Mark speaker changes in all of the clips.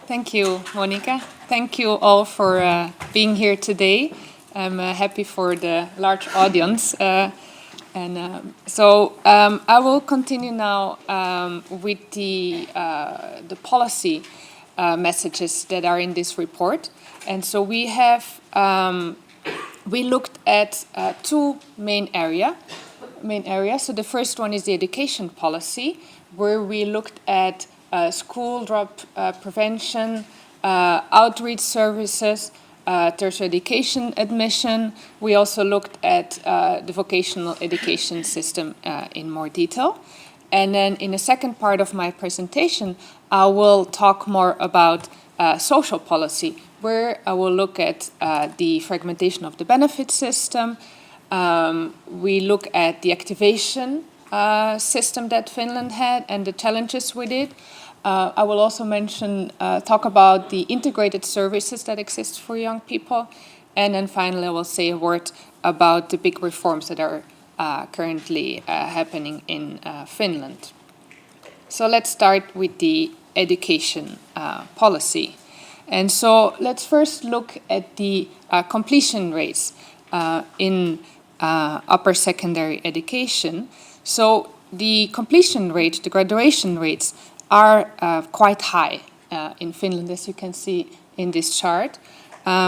Speaker 1: Thank you, Monica. Thank you all for being here today. I'm happy for the large audience. I will continue now with the policy messages that are in this report. And so we have we looked at two main areas. So the first one is the education policy, where we looked at school drop prevention, outreach services, tertiary education admission. We also looked at the vocational education system in more detail. And then in the second part of my presentation, I will talk more about social policy, where I will look at the fragmentation of the benefit system. We look at the activation system that Finland had and the challenges with it. I will also talk about the integrated services that exist for young people. And then finally, I will say a word about the big reforms that are currently happening in Finland. So let's start with the education policy. And so let's first look at the completion rates in upper secondary education. So the completion rate, the graduation rates, are quite high in Finland, as you can see in this chart.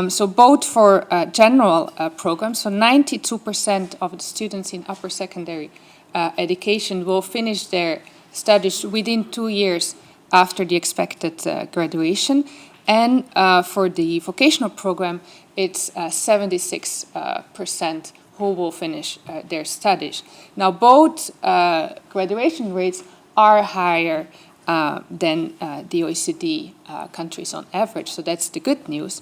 Speaker 1: So both for general programs, so 92% of the students in upper secondary education will finish their studies within 2 years after the expected graduation. And for the vocational program, it's 76% who will finish their studies. Now, both graduation rates are higher than the OECD countries on average, so that's the good news.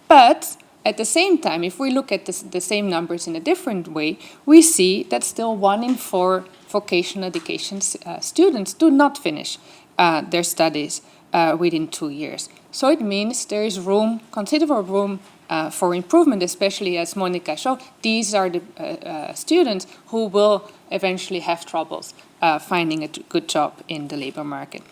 Speaker 1: But at the same time, if we look at the same numbers in a different way, we see that still 1 in 4 vocational education students do not finish their studies within 2 years. So it means there is room, considerable room for improvement, especially as Monica showed. These are the students who will eventually have troubles finding a good job in the labor market.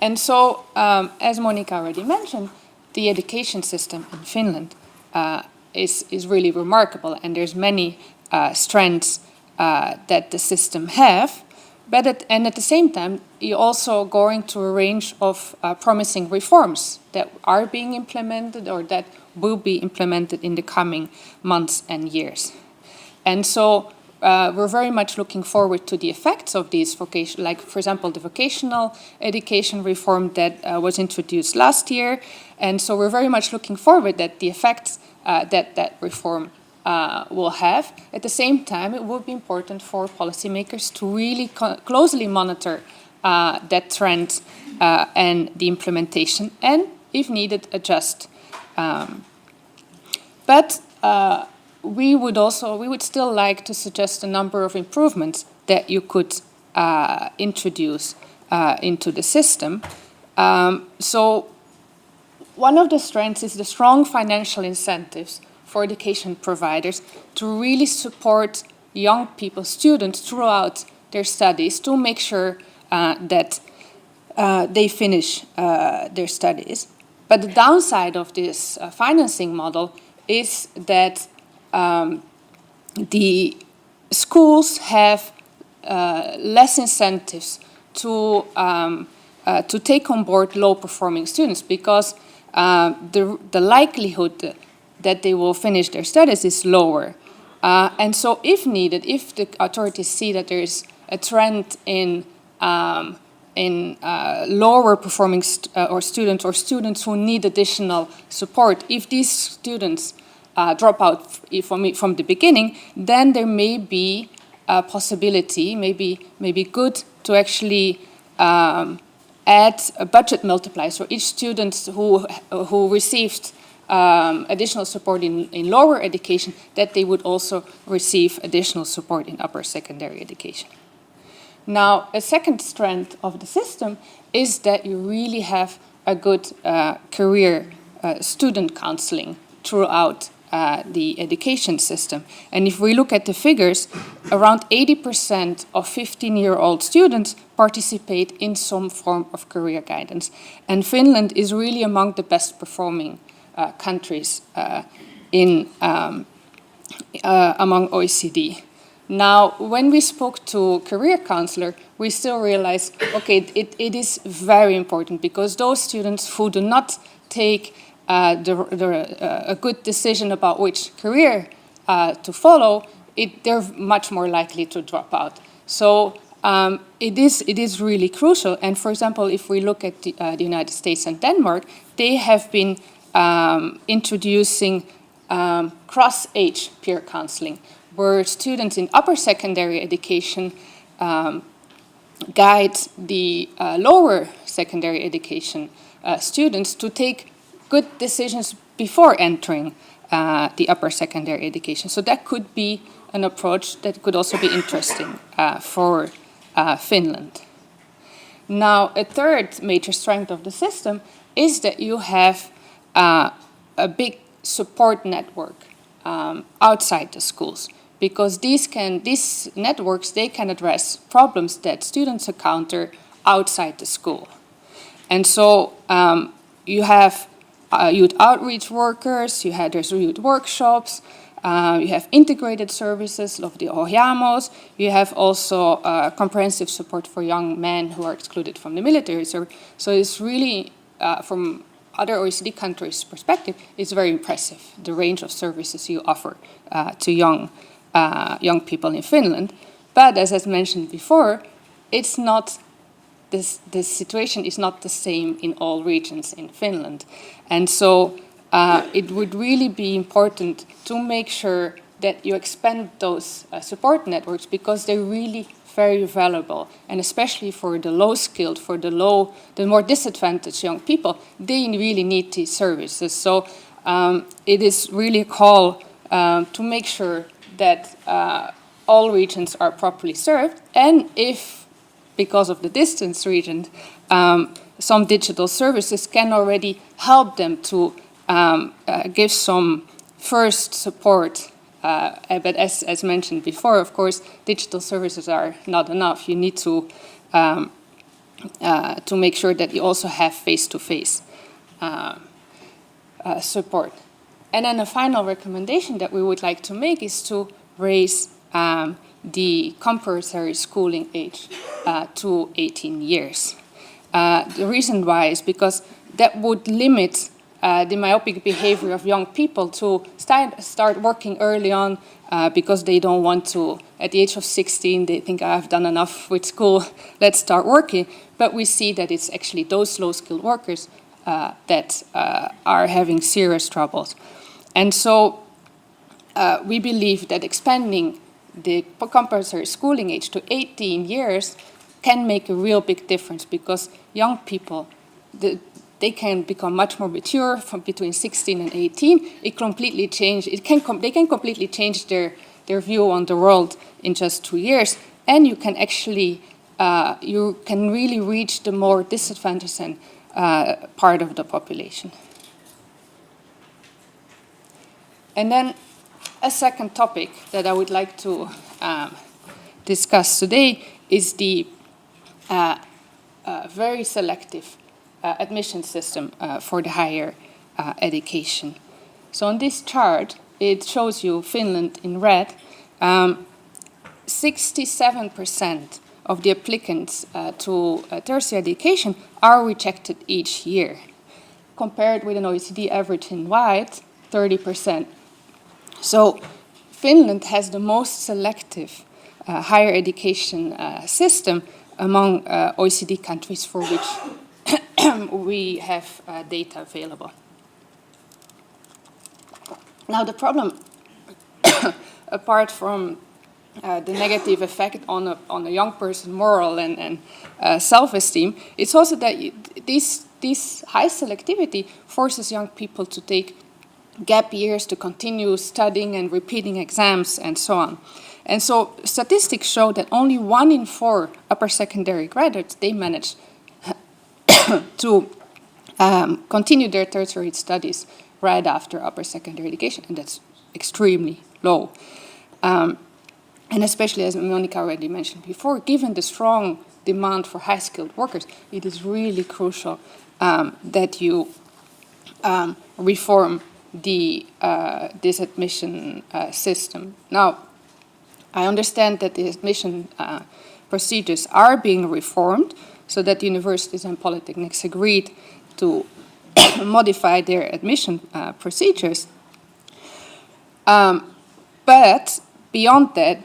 Speaker 1: And so, as Monica already mentioned, the education system in Finland is really remarkable, and there's many strengths that the system have. But at the same time, you're also going through a range of promising reforms that are being implemented or that will be implemented in the coming months and years. And so we're very much looking forward to the effects of these like, for example, the vocational education reform that was introduced last year. And so we're very much looking forward that the effects that reform will have. At the same time, it will be important for policymakers to really closely monitor that trend and the implementation, and if needed, adjust. We would still like to suggest a number of improvements that you could introduce into the system. So one of the strengths is the strong financial incentives for education providers to really support young people, students, throughout their studies to make sure that they finish their studies. But the downside of this financing model is that the schools have less incentives to take on board low-performing students, because the likelihood that they will finish their studies is lower. And so if needed, if the authorities see that there is a trend in lower performing students who need additional support, if these students drop out from the beginning, then there may be a possibility, maybe good to actually add a budget multiplier. So each student who received additional support in lower education, that they would also receive additional support in upper secondary education. Now, a second strength of the system is that you really have a good career student counseling throughout the education system. And if we look at the figures, around 80% of 15-year-old students participate in some form of career guidance. And Finland is really among the best performing countries among OECD. Now, when we spoke to career counselor, we still realized, okay, it is very important because those students who do not take a good decision about which career to follow, they're much more likely to drop out. So it is really crucial. And for example, if we look at the United States and Denmark, they have been introducing cross-age peer counseling, where students in upper secondary education guide the lower secondary education students to take good decisions before entering the upper secondary education. So that could be an approach that could also be interesting for Finland. Now, a third major strength of the system is that you have a big support network outside the schools, because these networks, they can address problems that students encounter outside the school. And so you have youth outreach workers, there's youth workshops, you have integrated services of the ohjaamos, you have also comprehensive support for young men who are excluded from the military service. So it's really, from other OECD countries' perspective, it's very impressive, the range of services you offer to young people in Finland. But as I mentioned before, it's not this situation is not the same in all regions in Finland. And so it would really be important to make sure that you expand those support networks, because they're really very valuable, and especially for the low-skilled, for the more disadvantaged young people, they really need these services. So it is really a call to make sure that all regions are properly served, and if, because of the distance region, some digital services can already help them to give some first support. But as mentioned before, of course, digital services are not enough. You need to make sure that you also have face-to-face support. And then a final recommendation that we would like to make is to raise the compulsory schooling age to 18 years. The reason why is because that would limit the myopic behavior of young people to start working early on because they don't want to, at the age of 16, they think, I've done enough with school, let's start working. But we see that it's actually those low-skilled workers that are having serious troubles. And so we believe that expanding the compulsory schooling age to 18 years can make a real big difference, because young people, they can become much more mature from between 16 and 18. They can completely change their view on the world in just 2 years, and you can actually you can really reach the more disadvantaged part of the population. And then a second topic that I would like to discuss today is the very selective admission system for the higher education. So on this chart, it shows you Finland in red. 67% of the applicants to tertiary education are rejected each year, compared with an OECD average in white, 30%. So Finland has the most selective higher education system among OECD countries for which we have data available. Now the problem, apart from the negative effect on a young person's moral and self-esteem, it's also that this high selectivity forces young people to take gap years, to continue studying and repeating exams and so on. And so statistics show that only 1 in 4 upper secondary graduates, they manage to continue their tertiary studies right after upper secondary education, and that's extremely low. And especially, as Monica already mentioned before, given the strong demand for high-skilled workers, it is really crucial that you reform this admission system. Now, I understand that the admission procedures are being reformed so that universities and polytechnics agreed to modify their admission procedures. But beyond that,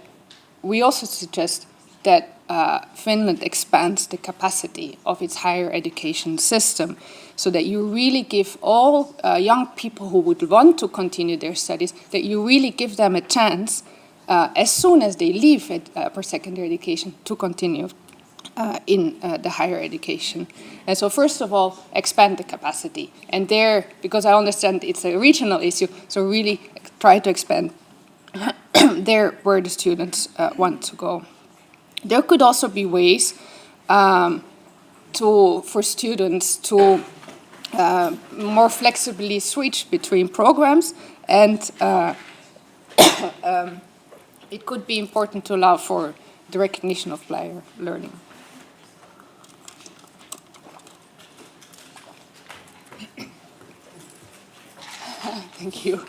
Speaker 1: we also suggest that Finland expands the capacity of its higher education system so that you really give all young people who would want to continue their studies, that you really give them a chance as soon as they leave post-secondary education to continue in the higher education. And so first of all, expand the capacity. And there, because I understand it's a regional issue, so really try to expand there where the students want to go. There could also be ways for students to more flexibly switch between programs, and it could be important to allow for the recognition of prior learning. Thank you.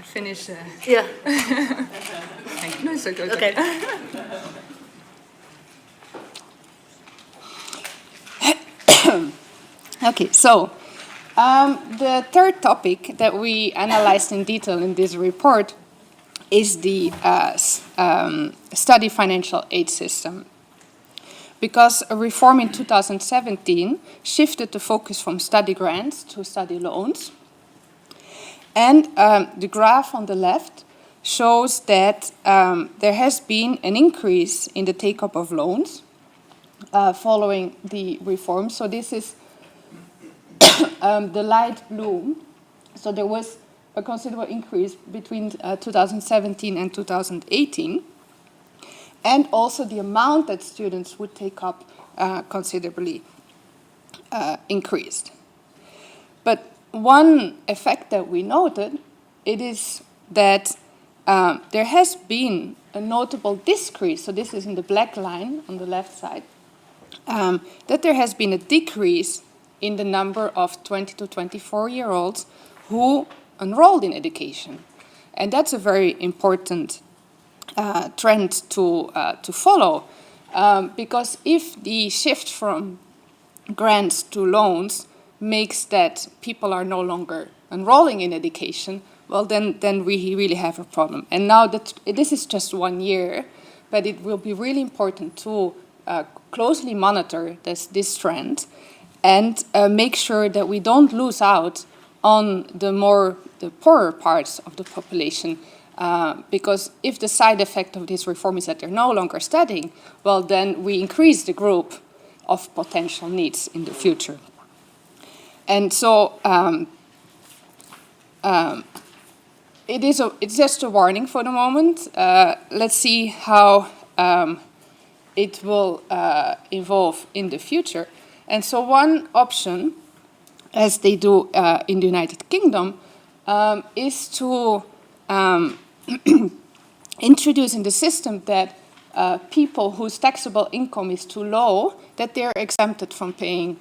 Speaker 1: Finish.
Speaker 2: Yeah.
Speaker 1: Thank you. No, it's okay.
Speaker 2: Okay.
Speaker 1: Okay, so the third topic that we analyzed in detail in this report is the study financial aid system. Because a reform in 2017 shifted the focus from study grants to study loans. And the graph on the left shows that there has been an increase in the take-up of loans following the reform. So this is the light blue. So there was a considerable increase between 2017 and 2018. And also the amount that students would take up considerably increased. But one effect that we noted, it is that there has been a notable decrease, so this is in the black line on the left side, that there has been a decrease in the number of 20 to 24-year-olds who enrolled in education. And that's a very important trend to follow, because if the shift from grants to loans makes that people are no longer enrolling in education, well, then we really have a problem. And now that this is just 1 year, but it will be really important to closely monitor this trend and make sure that we don't lose out on the poorer parts of the population. Because if the side effect of this reform is that they're no longer studying, well, then we increase the group of potential needs in the future. And so it's just a warning for the moment. Let's see how it will evolve in the future. And so one option, as they do in the United Kingdom, is to introduce in the system that people whose taxable income is too low, that they're exempted from paying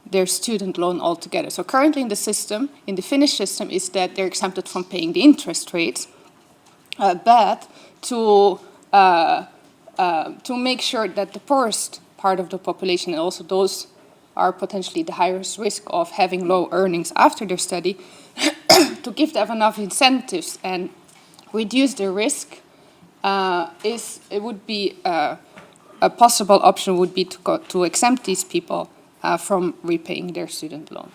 Speaker 1: their student loan altogether. So currently in the system, in the Finnish system, is that they're exempted from paying the interest rates, but to make sure that the poorest part of the population, and also those are potentially the highest risk of having low earnings after their study, to give them enough incentives and reduce the risk, it would be a possible option would be to exempt these people from repaying their student loan.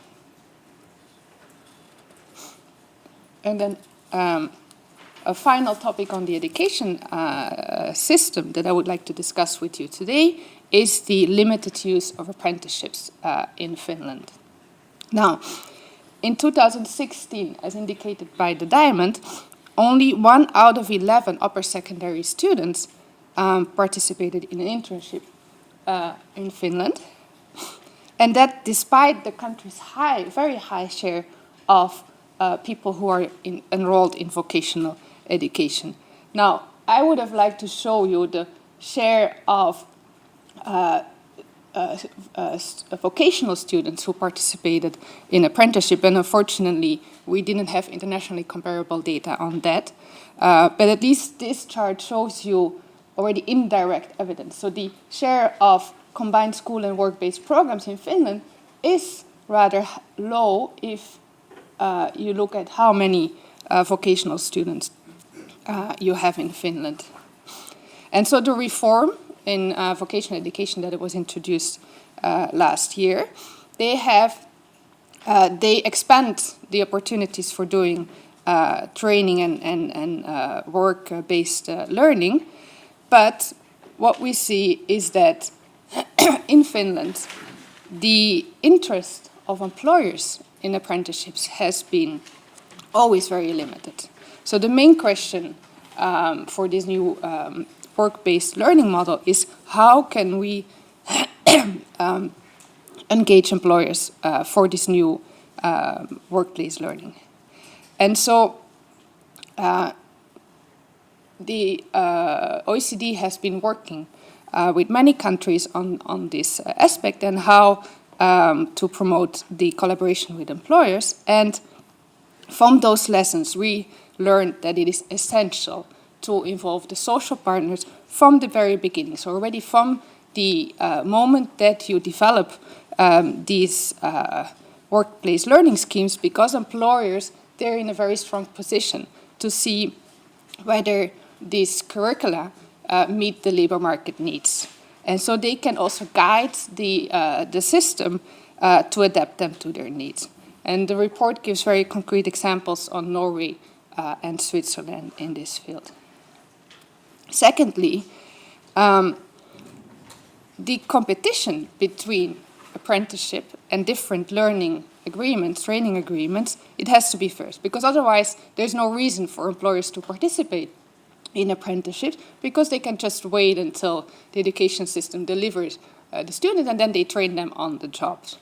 Speaker 1: And then a final topic on the education system that I would like to discuss with you today is the limited use of apprenticeships in Finland. Now, in 2016, as indicated by the diamond, only 1 out of 11 upper secondary students participated in an internship in Finland. And that despite the country's very high share of people who are enrolled in vocational education. Now, I would have liked to show you the share of vocational students who participated in apprenticeship, and unfortunately we didn't have internationally comparable data on that. But at least this chart shows you already indirect evidence. So the share of combined school and work-based programs in Finland is rather low if you look at how many vocational students you have in Finland. And so the reform in vocational education that was introduced last year, they expand the opportunities for doing training and work-based learning. But what we see is that in Finland, the interest of employers in apprenticeships has been always very limited. So the main question for this new work-based learning model is how can we engage employers for this new workplace learning. And so the OECD has been working with many countries on this aspect and how to promote the collaboration with employers. And from those lessons, we learned that it is essential to involve the social partners from the very beginning. So already from the moment that you develop these workplace learning schemes, because employers, they're in a very strong position to see whether these curricula meet the labor market needs. And so they can also guide the system to adapt them to their needs. And the report gives very concrete examples on Norway and Switzerland in this field. Secondly, the competition between apprenticeship and different learning agreements, training agreements, it has to be first, because otherwise there's no reason for employers to participate in apprenticeships, because they can just wait until the education system delivers the student and then they train them on the jobs.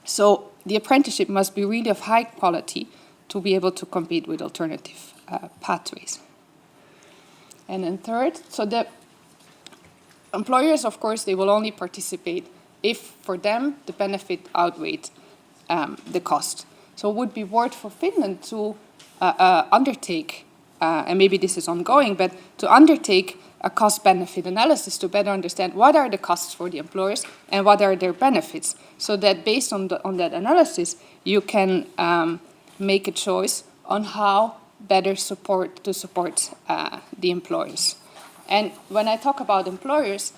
Speaker 1: So the apprenticeship must be really of high quality to be able to compete with alternative pathways. And then third, so the employers, of course, they will only participate if for them the benefit outweighed the cost. So it would be worth for Finland to undertake, and maybe this is ongoing, but to undertake a cost-benefit analysis to better understand what are the costs for the employers and what are their benefits, so that based on that analysis, you can make a choice on how better support the employers. And when I talk about employers,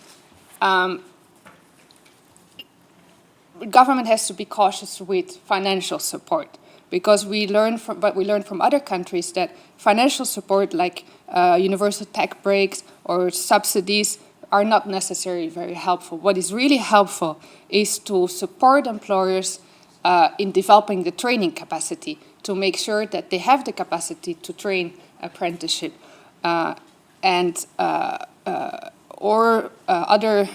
Speaker 1: government has to be cautious with financial support, because we learn from other countries that financial support like universal tax breaks or subsidies are not necessarily very helpful. What is really helpful is to support employers in developing the training capacity, to make sure that they have the capacity to train apprenticeship or other,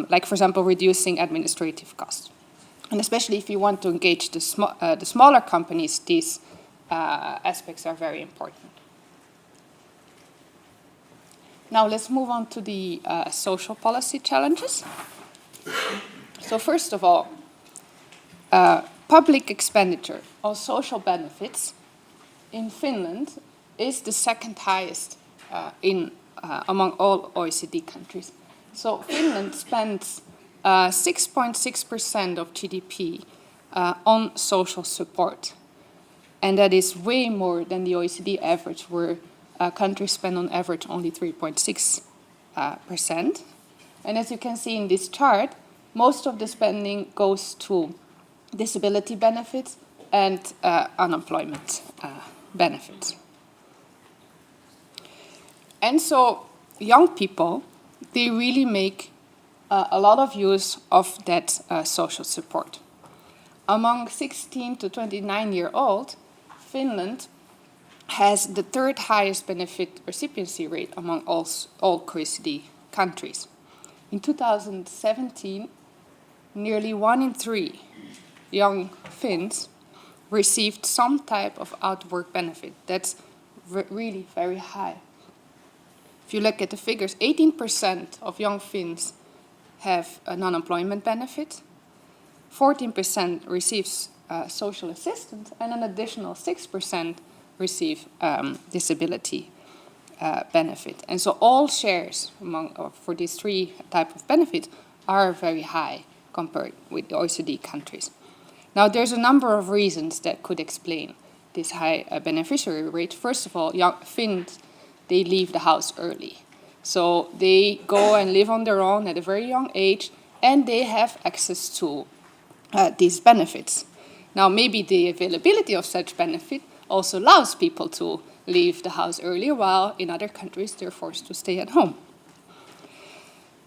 Speaker 1: like for example, reducing administrative costs. And especially if you want to engage the smaller companies, these aspects are very important. Now let's move on to the social policy challenges. So first of all, public expenditure on social benefits in Finland is the second highest among all OECD countries. So Finland spends 6.6% of GDP on social support. And that is way more than the OECD average, where countries spend on average only 3.6%. And as you can see in this chart, most of the spending goes to disability benefits and unemployment benefits. And so young people, they really make a lot of use of that social support. Among 16 to 29-year-old, Finland has the third highest benefit recipiency rate among all OECD countries. In 2017, nearly 1 in 3 young Finns received some type of out-of-work benefit. That's really very high. if you look at the figures, 18% of young Finns have an unemployment benefit, 14% receives social assistance, and an additional 6% receive disability benefit. And so all shares for these three types of benefits are very high compared with the OECD countries. Now, there's a number of reasons that could explain this high beneficiary rate. First of all, young Finns, they leave the house early. So they go and live on their own at a very young age, and they have access to these benefits. Now, maybe the availability of such benefit also allows people to leave the house earlier, while in other countries they're forced to stay at home.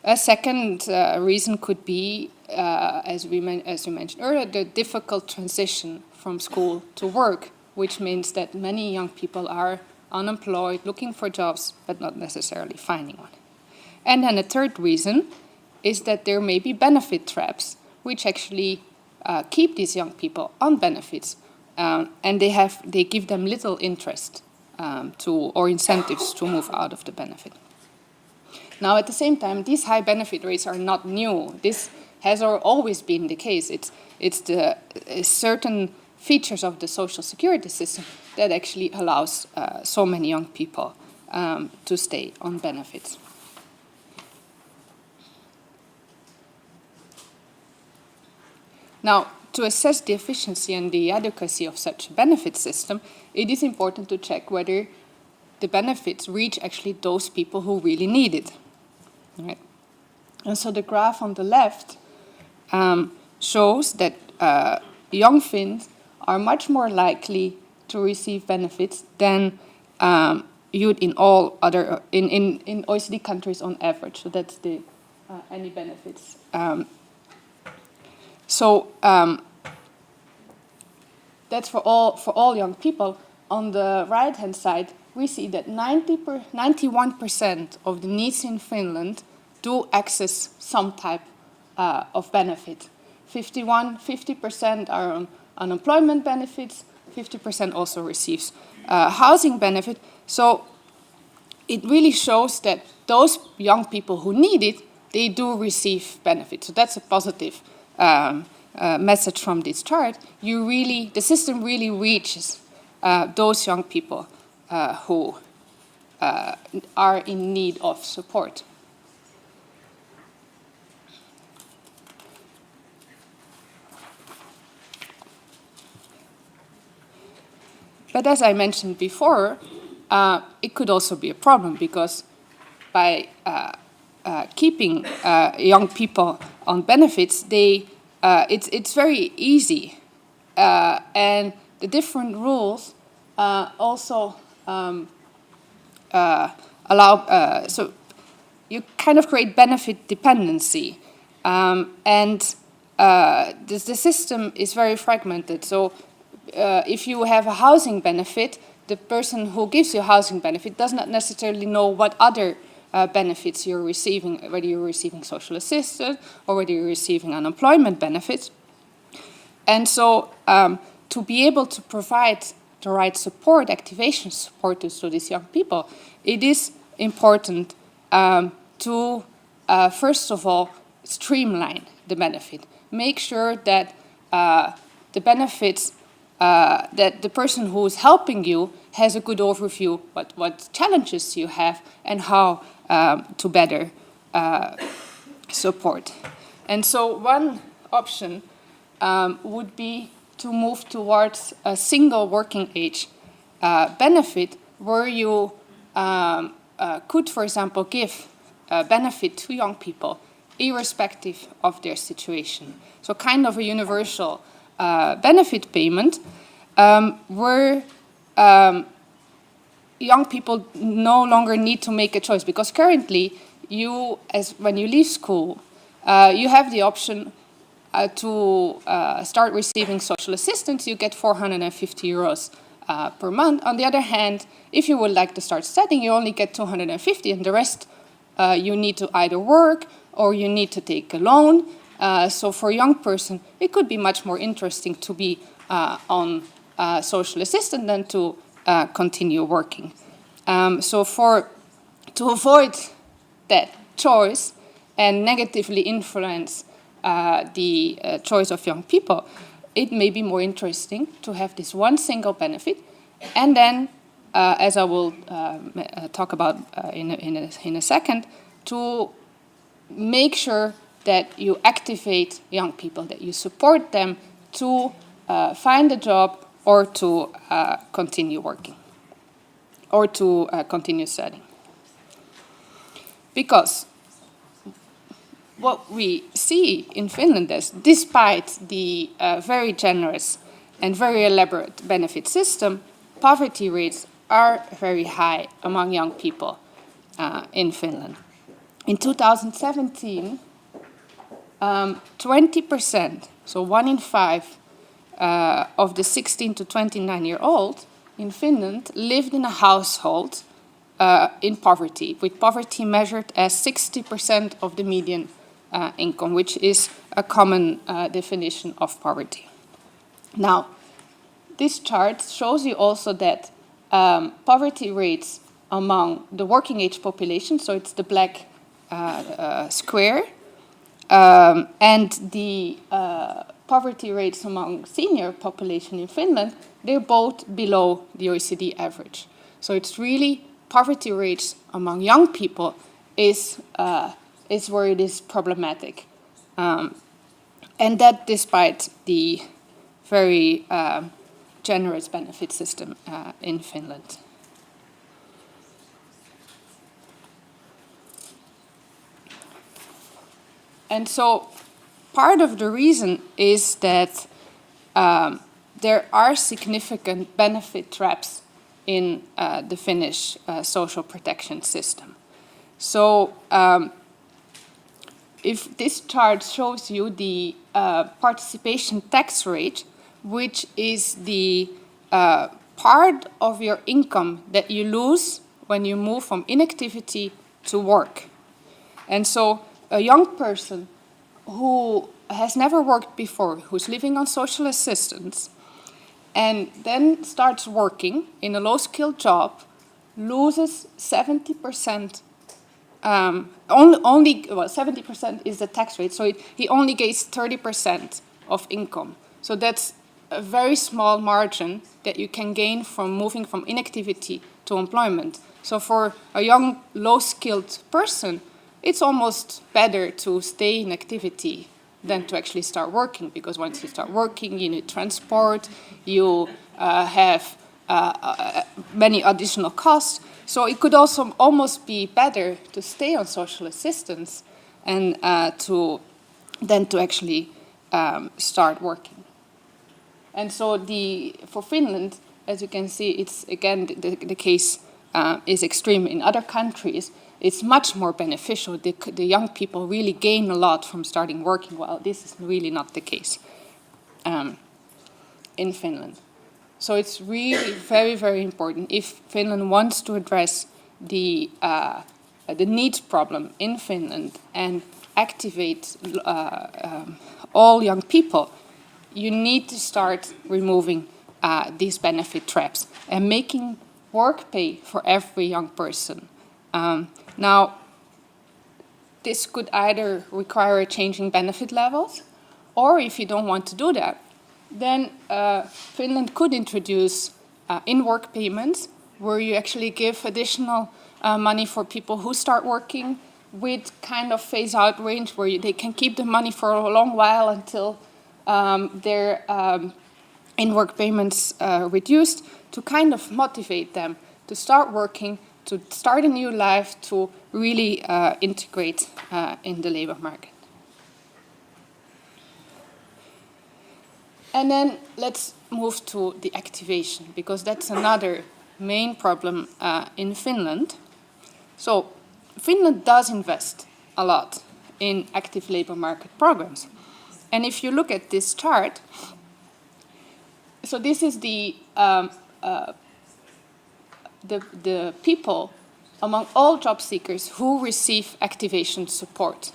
Speaker 1: A second reason could be, as you mentioned earlier, the difficult transition from school to work, which means that many young people are unemployed, looking for jobs, but not necessarily finding one. And then a third reason is that there may be benefit traps, which actually keep these young people on benefits, and they give them little interest or incentives to move out of the benefit. Now, at the same time, these high benefit rates are not new. This has always been the case. It's the certain features of the social security system that actually allows so many young people to stay on benefits. Now, to assess the efficiency and the adequacy of such a benefit system, it is important to check whether the benefits reach actually those people who really need it. Right? And so the graph on the left shows that young Finns are much more likely to receive benefits than youth in all other in OECD countries on average. So that's the any benefits. That's for all young people. On the right-hand side, we see that 91% of the needs in Finland do access some type of benefit. 50% are on unemployment benefits, 50% also receives housing benefit. So it really shows that those young people who need it, they do receive benefits. So that's a positive message from this chart. The system really reaches those young people who are in need of support. But as I mentioned before, it could also be a problem because by keeping young people on benefits, it's very easy, and the different rules also allow. So you kind of create benefit dependency, and the system is very fragmented. So if you have a housing benefit, the person who gives you a housing benefit does not necessarily know what other benefits you're receiving, whether you're receiving social assistance or whether you're receiving unemployment benefits. And so to be able to provide the right support, activation support to these young people, it is important to, first of all, streamline the benefit. Make sure that the benefits that the person who is helping you has a good overview what challenges you have and how to better support. And so one option would be to move towards a single working age benefit where you could, for example, give benefit to young people irrespective of their situation. So kind of a universal benefit payment where young people no longer need to make a choice, because currently when you leave school, you have the option to start receiving social assistance. You get 450 euros per month. On the other hand, if you would like to start studying, you only get 250, and the rest you need to either work or you need to take a loan. So for a young person, it could be much more interesting to be on social assistance than to continue working. So for to avoid that choice and negatively influence the choice of young people, it may be more interesting to have this one single benefit, and then, as I will talk about in a second, to make sure that you activate young people, that you support them to find a job or to continue working or to continue studying. Because what we see in Finland is, despite the very generous and very elaborate benefit system, poverty rates are very high among young people in Finland. In 2017, 20%, so 1 in 5 of the 16 to 29-year-old in Finland lived in a household in poverty, with poverty measured as 60% of the median income, which is a common definition of poverty. Now, this chart shows you also that poverty rates among the working age population, so it's the black square, and the poverty rates among senior population in Finland, they're both below the OECD average. So it's really poverty rates among young people is where it is problematic. And that despite the very generous benefit system in Finland. And so part of the reason is that there are significant benefit traps in the Finnish social protection system. So if this chart shows you the participation tax rate, which is the part of your income that you lose when you move from inactivity to work. And so a young person who has never worked before, who's living on social assistance, and then starts working in a low-skilled job, loses 70%. Only 70% is the tax rate, so he only gets 30% of income. So that's a very small margin that you can gain from moving from inactivity to employment. So for a young, low-skilled person, it's almost better to stay in activity than to actually start working, because once you start working, you need transport, you have many additional costs. So it could also almost be better to stay on social assistance and than to actually start working. And so for Finland, as you can see, it's again the case is extreme. In other countries, it's much more beneficial. The young people really gain a lot from starting working. Well, this is really not the case in Finland. So it's really very, very important if Finland wants to address the needs problem in Finland and activate all young people, you need to start removing these benefit traps and making work pay for every young person. Now, this could either require a change in benefit levels, or if you don't want to do that, then Finland could introduce in-work payments, where you actually give additional money for people who start working with kind of phase-out range, where they can keep the money for a long while until their in-work payments reduced, to kind of motivate them to start working, to start a new life, to really integrate in the labor market. And then let's move to the activation, because that's another main problem in Finland. So Finland does invest a lot in active labor market programs. And if you look at this chart, so this is the people among all job seekers who receive activation support.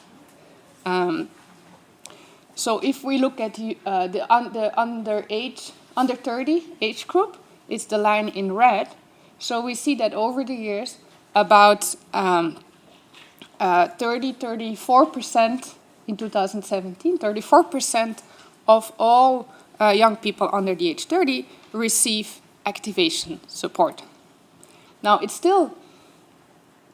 Speaker 1: So if we look at the under 30 age group, it's the line in red. So we see that over the years, about 34% in 2017, 34% of all young people under the age 30 receive activation support. Now, it's still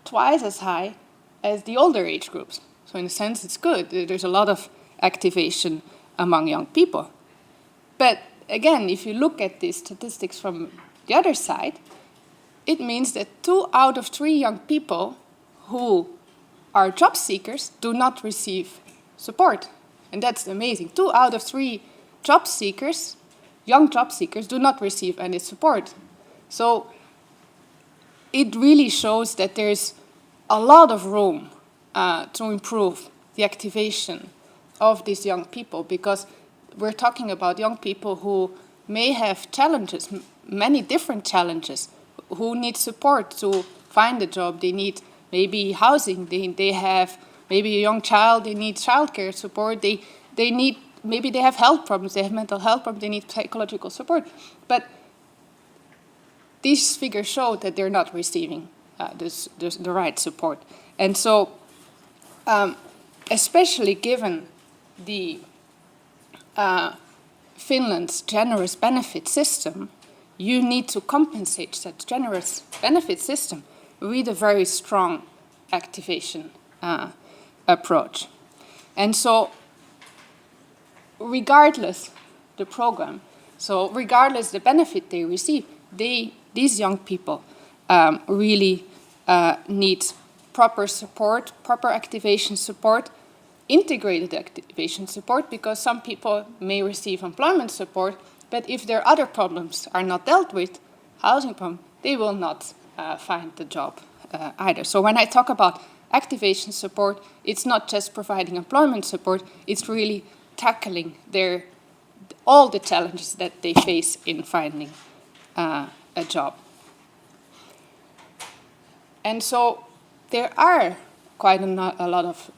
Speaker 1: twice as high as the older age groups. So in a sense, it's good. There's a lot of activation among young people. But again, if you look at the statistics from the other side, it means that 2 out of 3 young people who are job seekers do not receive support. And that's amazing. 2 out of 3 job seekers, young job seekers, do not receive any support. So it really shows that there's a lot of room to improve the activation of these young people, because we're talking about young people who may have challenges, many different challenges, who need support to find a job. They need maybe housing, they have maybe a young child, they need childcare support, they need, maybe they have health problems, they have mental health problems, they need psychological support. But these figures show that they're not receiving the right support. And so, especially given the Finland's generous benefit system, you need to compensate that generous benefit system with a very strong activation approach. And so, regardless the program, so regardless the benefit they receive, these young people really need proper support, proper activation support, integrated activation support, because some people may receive employment support, but if their other problems are not dealt with, housing problem, they will not find the job either. So when I talk about activation support, it's not just providing employment support, it's really tackling all the challenges that they face in finding a job. And so there are quite a lot of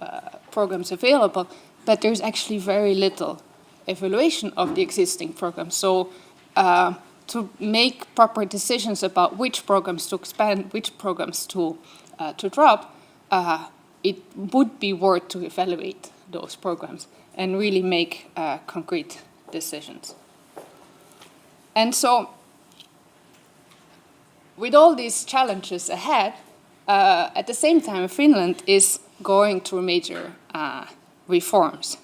Speaker 1: programs available, but there's actually very little evaluation of the existing programs. So to make proper decisions about which programs to expand, which programs to drop, it would be worth to evaluate those programs and really make concrete decisions. And so, with all these challenges ahead, at the same time, Finland is going through major reforms.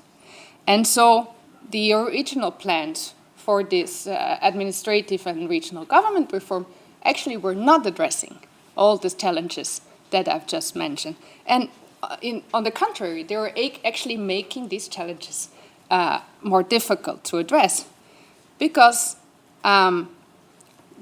Speaker 1: And so the original plans for this administrative and regional government reform actually were not addressing all the challenges that I've just mentioned. And on the contrary, they were actually making these challenges more difficult to address, because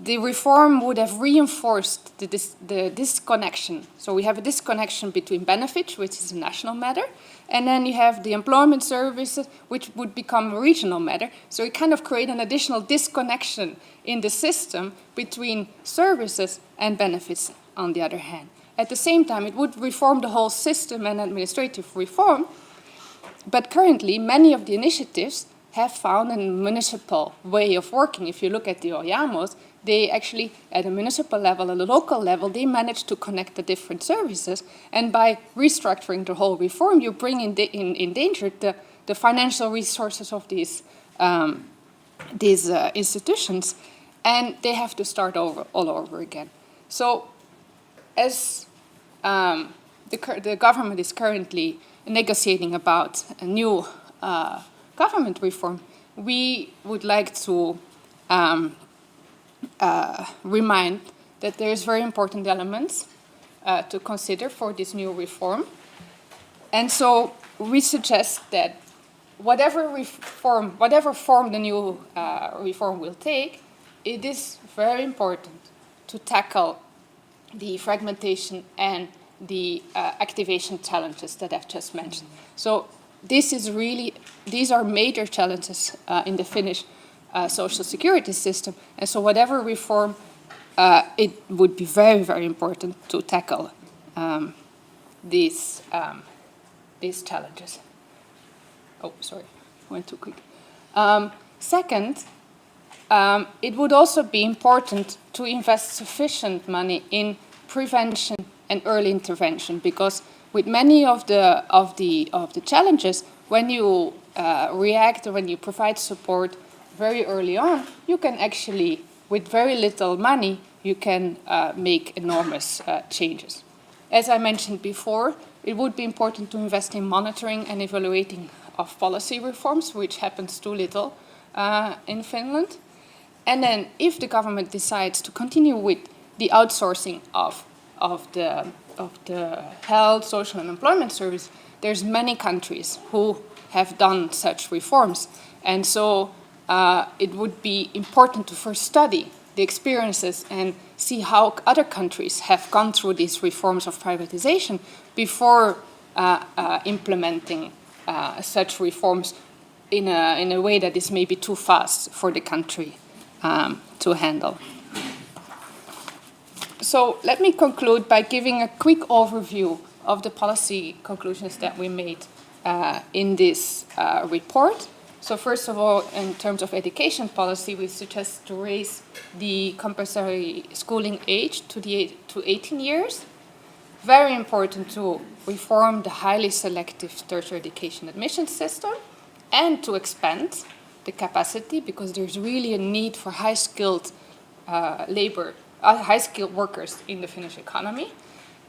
Speaker 1: the reform would have reinforced the disconnection. So we have a disconnection between benefits, which is a national matter, and then you have the employment services, which would become a regional matter. So it kind of created an additional disconnection in the system between services and benefits on the other hand. At the same time, it would reform the whole system and administrative reform, but currently many of the initiatives have found a municipal way of working. If you look at the OJAMOs, they actually, at a municipal level, at a local level, they manage to connect the different services. And by restructuring the whole reform, you bring in danger the financial resources of these institutions, and they have to start all over again. So, as the government is currently negotiating about a new government reform, we would like to remind that there's very important elements to consider for this new reform. And so we suggest that whatever form the new reform will take, it is very important to tackle the fragmentation and the activation challenges that I've just mentioned. So these are major challenges in the Finnish social security system, and so whatever reform, it would be very, very important to tackle these challenges. Oh, sorry, I went too quick. Second, it would also be important to invest sufficient money in prevention and early intervention, because with many of the challenges, when you react or when you provide support very early on, you can actually, with very little money, you can make enormous changes. As I mentioned before, it would be important to invest in monitoring and evaluating of policy reforms, which happens too little in Finland. And then if the government decides to continue with the outsourcing of the health, social and employment service, there's many countries who have done such reforms. And so it would be important to first study the experiences and see how other countries have gone through these reforms of privatization before implementing such reforms in a way that is maybe too fast for the country to handle. So let me conclude by giving a quick overview of the policy conclusions that we made in this report. So first of all, in terms of education policy, we suggest to raise the compulsory schooling age to 18 years. Very important to reform the highly selective tertiary education admission system and to expand the capacity, because there's really a need for high-skilled high-skilled workers in the Finnish economy.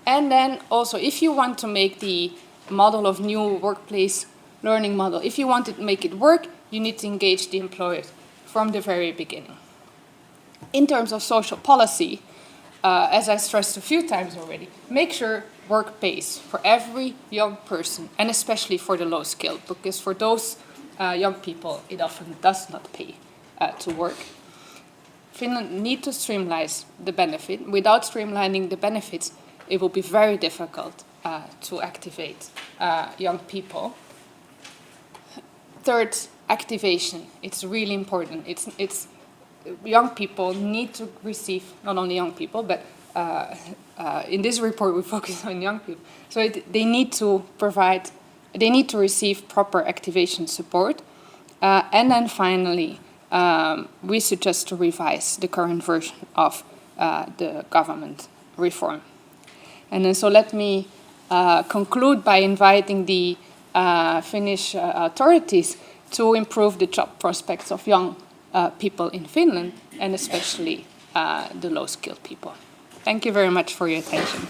Speaker 1: And then also, if you want to make the model of new workplace learning model, if you want to make it work, you need to engage the employers from the very beginning. In terms of social policy, as I stressed a few times already, make sure work pays for every young person, and especially for the low-skilled, because for those young people, it often does not pay to work. Finland needs to streamline the benefit. Without streamlining the benefits, it will be very difficult to activate young people. Third, activation. It's really important. It's young people need to receive, not only young people, but in this report we focus on young people. So they need to receive proper activation support. And then finally, we suggest to revise the current version of the government reform. And then so let me conclude by inviting the Finnish authorities to improve the job prospects of young people in Finland, and especially the low-skilled people. Thank you very much for your attention.